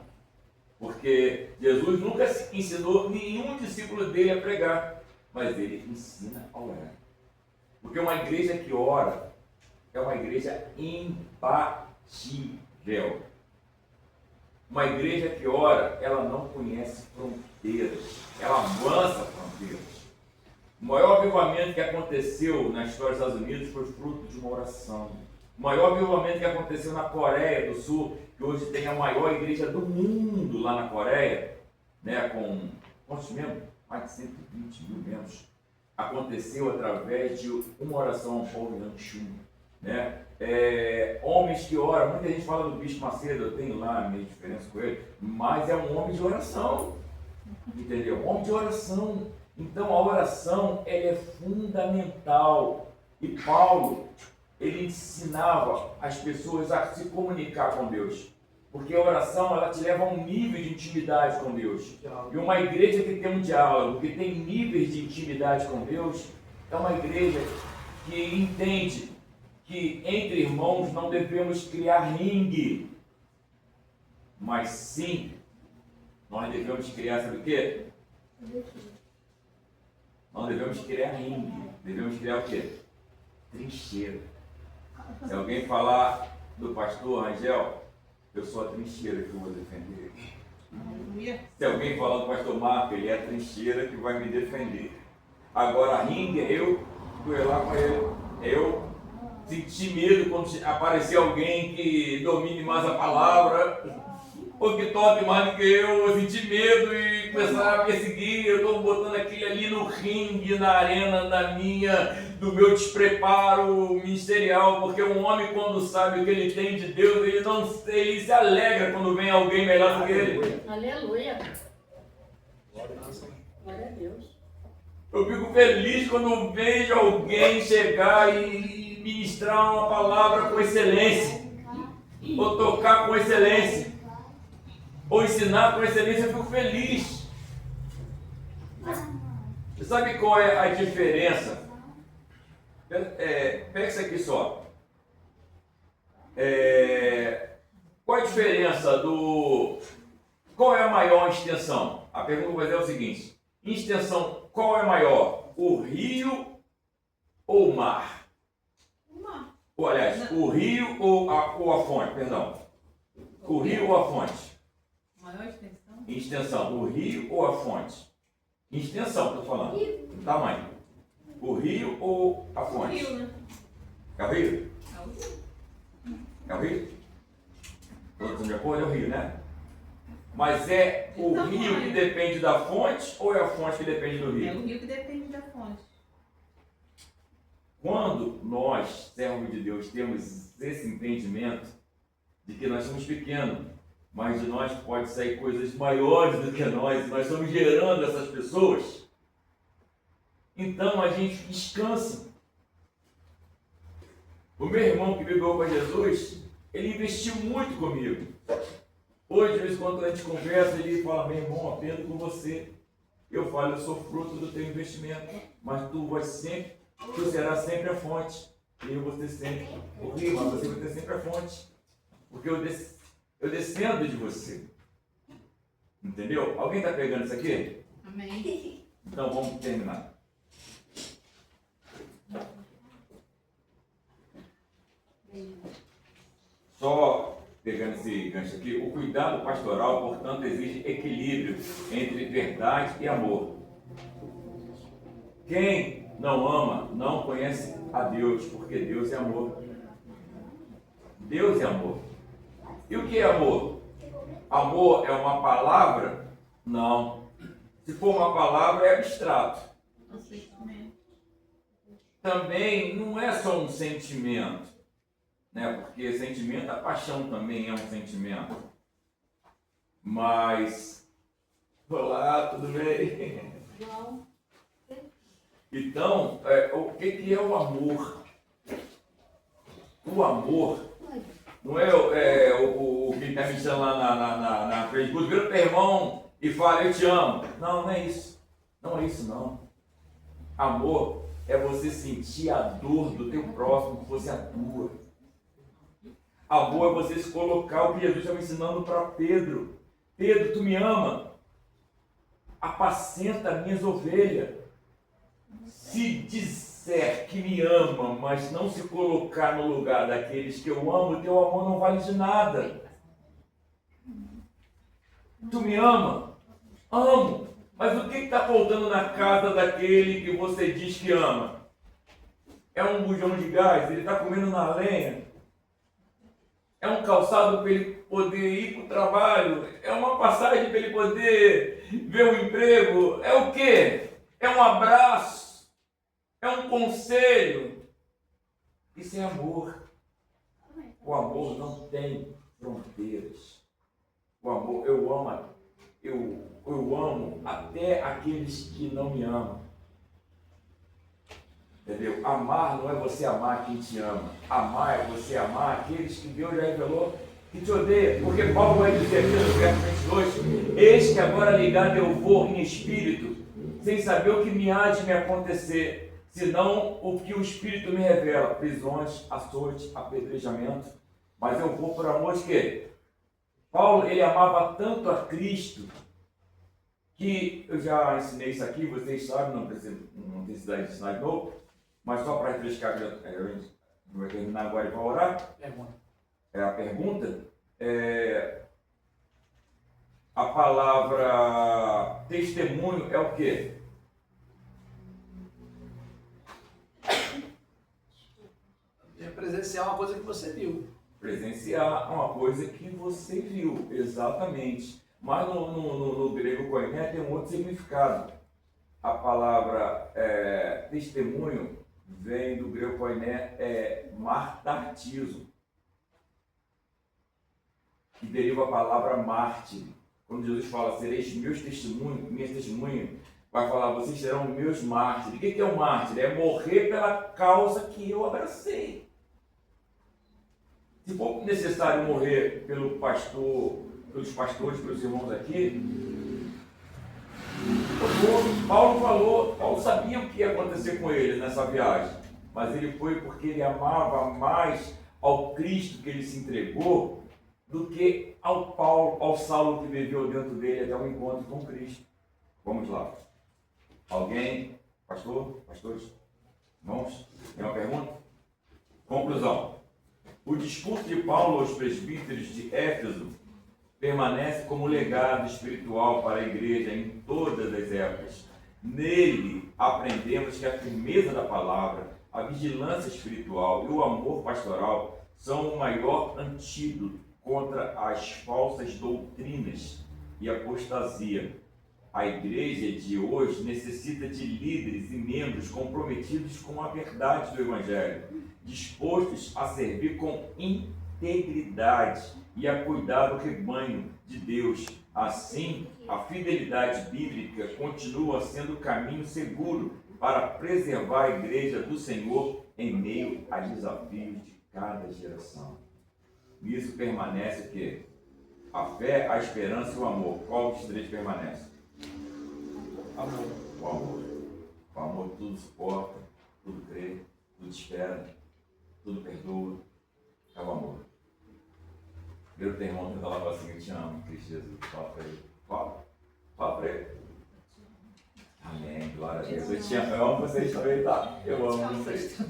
Porque Jesus nunca ensinou nenhum discípulo dele a pregar, mas ele ensina a orar. Porque uma igreja que ora é uma igreja imbatível. Uma igreja que ora, ela não conhece fronteiras, ela avança fronteiras. O maior avivamento que aconteceu na história dos Estados Unidos foi fruto de uma oração. O maior avivamento que aconteceu na Coreia do Sul, que hoje tem a maior igreja do mundo lá na Coreia, né, com quantos membros? Mais de 120 mil membros. Aconteceu através de uma oração ao povo Yanchum, né? Homens que oram, muita gente fala do Bispo Macedo, eu tenho lá a minha diferença com ele, mas é um homem de oração, entendeu? Um homem de oração. Então a oração, ela é fundamental. E Paulo, ele ensinava as pessoas a se comunicar com Deus, porque a oração, ela te leva a um nível de intimidade com Deus. E uma igreja que tem um diálogo, que tem níveis de intimidade com Deus, é uma igreja que entende que entre irmãos não devemos criar ringue, mas sim, nós devemos criar, sabe o quê? Não devemos criar ringue, devemos criar o quê? Trincheira. Se alguém falar do pastor Rangel, eu sou a trincheira que eu vou defender. Se alguém falar do pastor Marco, ele é a trincheira que vai me defender. Agora, ringue é eu duelar com ele, eu sentir medo quando aparecer alguém que domine mais a palavra, ou que toque mais do que eu sentir medo e começar a perseguir. Eu estou botando aquele ali no ringue, na arena do meu despreparo ministerial, porque um homem, quando sabe o que ele tem de Deus, ele se alegra quando vem alguém melhor do que ele. Aleluia. Glória a Deus. Eu fico feliz quando eu vejo alguém chegar e ministrar uma palavra com excelência, ou tocar com excelência, ou ensinar com excelência. Eu fico feliz. Você sabe qual é a diferença? Pega isso aqui só. Qual a diferença do... Qual é a maior extensão? A pergunta que eu vou fazer é o seguinte. Em extensão, qual é maior? O rio ou o mar? O mar. Ou, aliás, o rio ou a fonte, perdão. O rio ou a fonte? Maior extensão? Em extensão, o rio ou a fonte? Em extensão, estou falando. Em tamanho. O rio ou a O fonte? rio, né? É o rio? É o rio. É o rio? Todos estão de acordo? É o rio, né? Mas é o Então, rio que depende da fonte ou é a fonte que depende do É rio? o rio que depende da fonte. Quando nós, servos de Deus, temos esse entendimento de que nós somos pequenos, mas de nós pode sair coisas maiores do que nós estamos gerando essas pessoas, então a gente descansa. O meu irmão que viveu com Jesus, ele investiu muito comigo. Hoje, de vez em quando a gente conversa, ele fala: meu irmão, aprendo com você. Eu falo: eu sou fruto do teu investimento, mas tu serás sempre a fonte. E eu vou ter sempre o rio, mas você vai ter sempre a fonte. Porque eu descendo de você. Entendeu? Alguém está pegando isso aqui? Amém. Então vamos terminar. Só pegando esse gancho aqui, o cuidado pastoral, portanto, exige equilíbrio entre verdade e amor. Quem não ama não conhece a Deus, porque Deus é amor. Deus é amor. E o que é amor? Amor é uma palavra? Não. Se for uma palavra, é abstrato. Um sentimento. Também não é só um sentimento, né? Porque sentimento, a paixão também é um sentimento. Mas, olá, tudo bem? Então, o que é o amor? O amor não é o que está me ensinando lá na Facebook, vira teu irmão e fala: eu te amo. Não, não é isso. Não é isso, não. Amor é você sentir a dor do teu próximo que fosse a tua. Amor é você se colocar, o que Jesus estava ensinando para Pedro. Pedro, tu me ama? Apacenta minhas ovelhas. Se disser que me ama, mas não se colocar no lugar daqueles que eu amo, teu amor não vale de nada. Tu me ama? Amo. Mas o que está faltando na casa daquele que você diz que ama? É um bujão de gás? Ele está comendo na lenha? É um calçado para ele poder ir para o trabalho? É uma passagem para ele poder ver um emprego? É o quê? É um abraço? É um conselho? Isso é amor. O amor não tem fronteiras. O amor, eu amo até aqueles que não me amam. Entendeu? Amar não é você amar quem te ama. Amar é você amar aqueles que Deus já revelou que te odeia. Porque Paulo vai dizer aqui no verso 22: eis que agora ligado eu vou em espírito, sem saber o que me há de me acontecer, senão o que o Espírito me revela: prisões, açoite, apedrejamento. Mas eu vou por amor de quê? Paulo, ele amava tanto a Cristo, que eu já ensinei isso aqui, vocês sabem, não necessita de ensinar de novo, mas só para refrescar, a gente vai terminar agora e vai orar. A pergunta. A palavra testemunho é o quê? Presenciar uma coisa que você viu. Presenciar uma coisa que você viu, exatamente. Mas no grego koiné tem um outro significado. A palavra testemunho vem do grego koiné, martartizo, que deriva a palavra mártir. Quando Jesus fala: sereis meus testemunhos, minhas testemunhas, vai falar: vocês serão meus mártires. O que é um mártir? É morrer pela causa que eu abracei. Se for necessário morrer pelo pastor, pelos pastores, pelos irmãos aqui, Paulo sabia o que ia acontecer com ele nessa viagem, mas ele foi porque ele amava mais ao Cristo que ele se entregou do que ao Saulo que viveu dentro dele até o encontro com Cristo. Vamos lá. Alguém? Pastores? Irmãos? Tem uma pergunta? Conclusão. O discurso de Paulo aos presbíteros de Éfeso permanece como legado espiritual para a igreja em todas as épocas. Nele aprendemos que a firmeza da palavra, a vigilância espiritual e o amor pastoral são o maior antídoto contra as falsas doutrinas e apostasia. A igreja de hoje necessita de líderes e membros comprometidos com a verdade do Evangelho, dispostos a servir com integridade e a cuidar do rebanho de Deus. Assim, a fidelidade bíblica continua sendo o caminho seguro para preservar a igreja do Senhor em meio a desafios de cada geração. Nisso permanece o quê? A fé, a esperança e o amor. Qual dos três permanece? Amor. O amor. O amor tudo suporta, tudo crê, tudo espera, tudo perdoa. É o amor. Vira o teu irmão que está lá assim, eu te amo, Cristo Jesus. Fala para ele. Fala para ele. Amém, glória a Deus. Eu te amo, eu amo vocês também, tá? Eu amo vocês.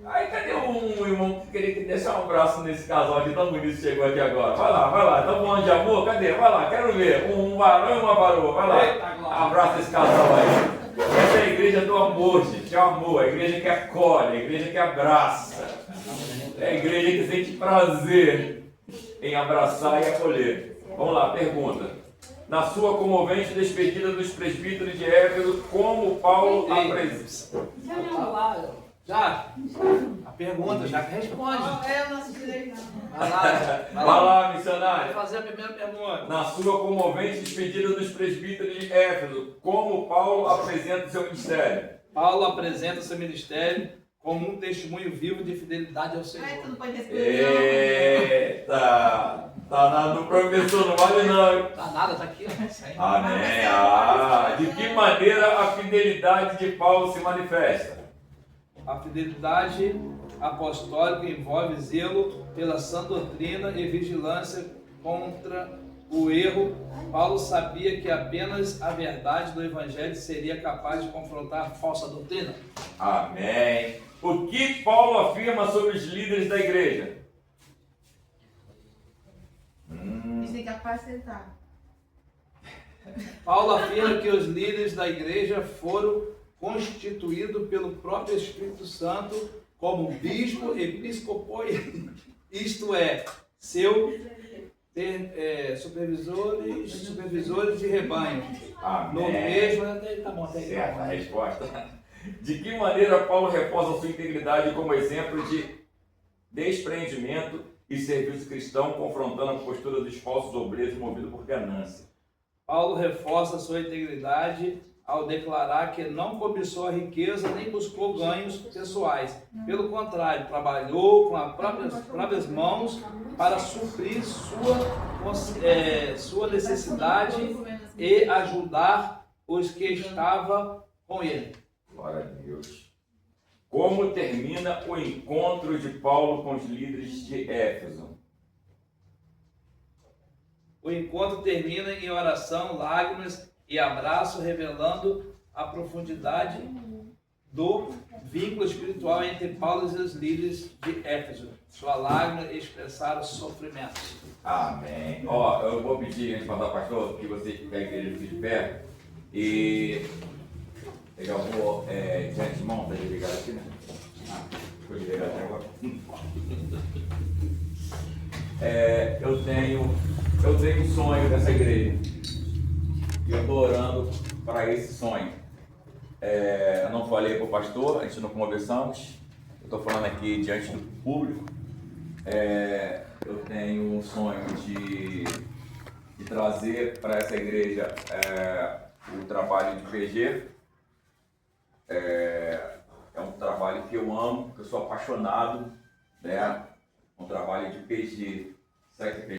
Aí, cadê um irmão que queria que deixar um abraço nesse casal aqui tão bonito que chegou aqui agora? Vai lá, tá bom de amor? Cadê? Vai lá, quero ver. Um varão e uma varoa, vai lá. Abraça esse casal aí. Essa é a igreja do amor, gente, é o amor. A igreja que acolhe, a igreja que abraça. É a igreja que sente prazer em abraçar e acolher. Vamos lá, pergunta. Na sua comovente despedida dos presbíteros de Éfeso, como Paulo apresenta... Já? A pergunta, já que responde. Eu não assisti Vai Vai lá, Vai missionário. fazer a primeira pergunta. Na sua comovente despedida dos presbíteros de Éfeso, como Paulo apresenta o seu ministério? Paulo apresenta seu ministério como um testemunho vivo de fidelidade ao Senhor. Ai, tu não pode responder. Eita! Tá no professor, não vale não. Tá nada, tá aqui. Amém. De que maneira a fidelidade de Paulo se manifesta? A fidelidade apostólica envolve zelo pela sã doutrina e vigilância contra o erro. Paulo sabia que apenas a verdade do Evangelho seria capaz de confrontar a falsa doutrina. Amém. O que Paulo afirma sobre os líderes da igreja? Eles têm que capacitar. Paulo afirma que os líderes da igreja foram constituídos pelo próprio Espírito Santo como bispo, episcopo, isto é, supervisores de rebanho. Amém. No mesmo, tá bom, tá aí. Certa a resposta. De que maneira Paulo reposa sua integridade como exemplo de desprendimento e serviço cristão, confrontando a postura dos falsos obreiros movidos por ganância? Paulo reforça sua integridade ao declarar que não cobiçou a riqueza nem buscou ganhos pessoais. Pelo contrário, trabalhou com as próprias mãos para suprir sua necessidade e ajudar os que estavam com ele. Glória a Deus. Como termina o encontro de Paulo com os líderes de Éfeso? O encontro termina em oração, lágrimas e abraço, revelando a profundidade do vínculo espiritual entre Paulo e os líderes de Éfeso. Sua lágrima expressaram sofrimento. Amém. Ó, eu vou pedir, antes de passar, pastor, que você pegue a igreja de pé e eu vou de antemão, tá ligado aqui, né? Ficou ligado até agora. Eu tenho um sonho dessa igreja. E eu estou orando para esse sonho. Eu não falei para o pastor, a gente não conversamos. Eu estou falando aqui diante do público. Eu tenho um sonho de trazer para essa igreja o trabalho de PG. É um trabalho que eu amo, que eu sou apaixonado, né? Um trabalho de PG. Sabe o que é